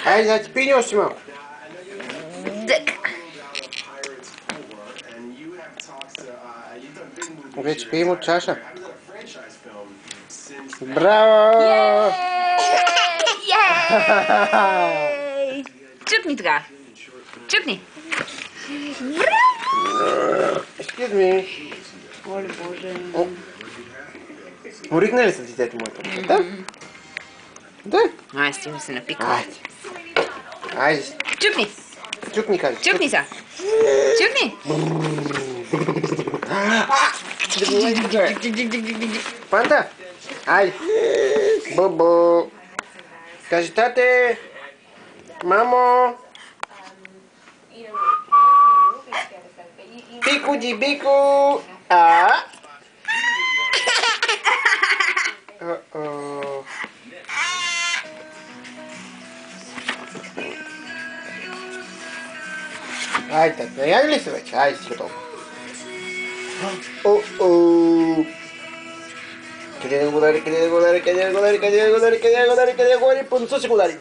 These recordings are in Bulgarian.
Ай, значи пиньо си малко. Вече пием от чаша. Браво! Чукни така. Чукни. Excuse me. Оле, Боже. Оригна ли са детето моето? Да? Да. Ай, стига се напика. Айде. Айде. Чукни. Чукни, кажи. Чукни са. Чукни. Панда. Айде. Бобо. Кажи, тате. Мамо. Бико ди бико. Айде, тате, наяли ли се вече? Айде си готов. Къде да го удари, къде да го удари, къде да го удари, къде да го удари, къде да го удари, къде да го удари, по носа си го удари.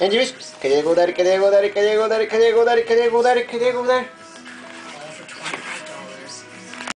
Енди виж, къде да го удари, къде да го удари, къде да го удари, къде да го удари, къде да го удари, къде да го удари.